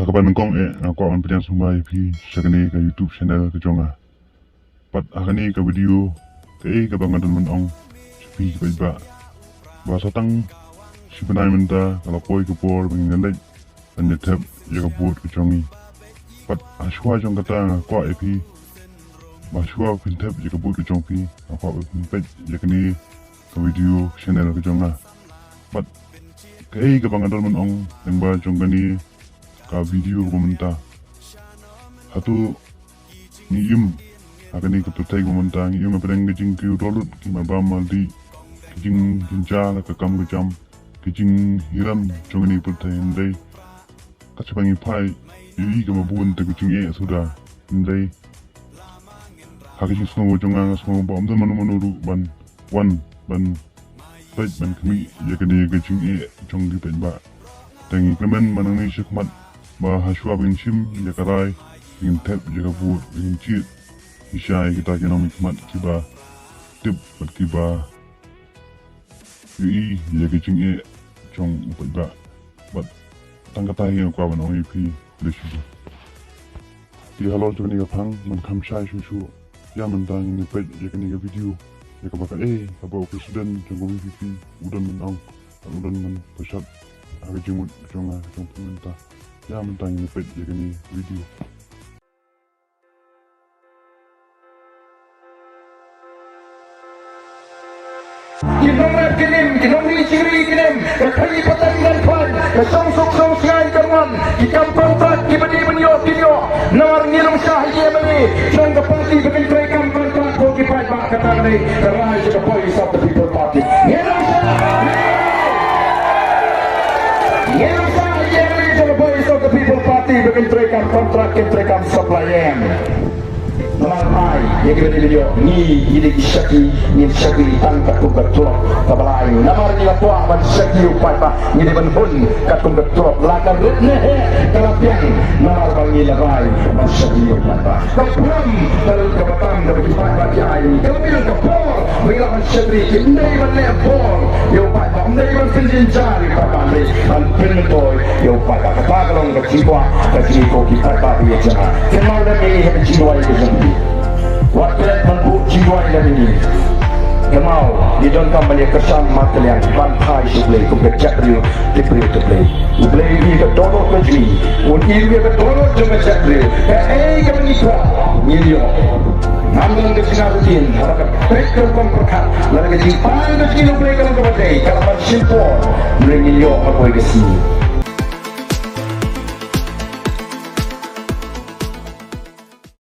Hakapan kong ako ang pilihan sumbay pi sakani ka YouTube channel ka jonga. Pat akani ka video ka bangadan man ong pi ka ba. Basa tang si panay menta kalau koi ka por bangin dan tap jaga buat ka jongi. Pat shwa jong kata ko pi shwa pintap jaga buat ka jong pi ako pintap jakani ka video channel ka jonga. Pat ka bangadan man ong yang ba jong kani ka video komenta hatu ni akani ka tutai komenta ni pereng gijing ki dolut ki mabama di gijing jinjala ka kam ka jam gijing hiram jongani putai ndai kacapangi pai ka mabun ta gijing sudah ndai hakijing semua jonga semua bom dan manu ban baik ban kami yakani gijing jong di ba tangi kemen manang ni syukmat shwa bin shim jakarai bin tap jaka buat bin cit isyai kita kena mikmat kiba tip bat kiba yui jaka cing chong upat ba bat tangkatai yang kwa ban oi pi lesu di halo jaka ni kapang man kam shai shu ya man tang ni pet jaka ni video jaka bakal apa presiden janggo pipi udan man udan man pesat aga jimut jonga jong pemerintah ya mentang ini pet jaga ni video. Kinong kinim, kinong ciri kinim, kakai patang dan pan, kasong song sian kaman, kikam pangkat kibadi benyo kinyo, nawar nirung sahye mani, sang kapati bikin trekam pangkat ko kipai bak kata ni, karai to the voice of the people party. Nirung sahye to the voice of the people party bikin trekam kontrak trekam supplier. Malai yang kita video ni hidup syaki ni syaki tangkat kum ketrok kabalai namar ni lapua ban syaki upai pa ni ban hun kat kum ketrok lakan rutne kalapian namar bangi larai ban syaki upai pa kapram terus kabatang dari upai pa ai kapil kapor bila ban syaki indai ban lepor yo upai pa indai ban pinjin jari pa pandai ban pintoy yo upai pa kapagalong kecikwa keciko kita pa dia jangan kenal dan ini kecikwa itu waktu mampu jiwa ini kemau di dalam kembali kesan mata yang bantai sebelah kumpulan real diberi play ini ke dono ke jui ini ke dono cuma real kami nikah milio namun kesana rutin harap pyrkhat pyrkhat lalu kejipan kesini play kalau kepada kalau simpul milio apa kesini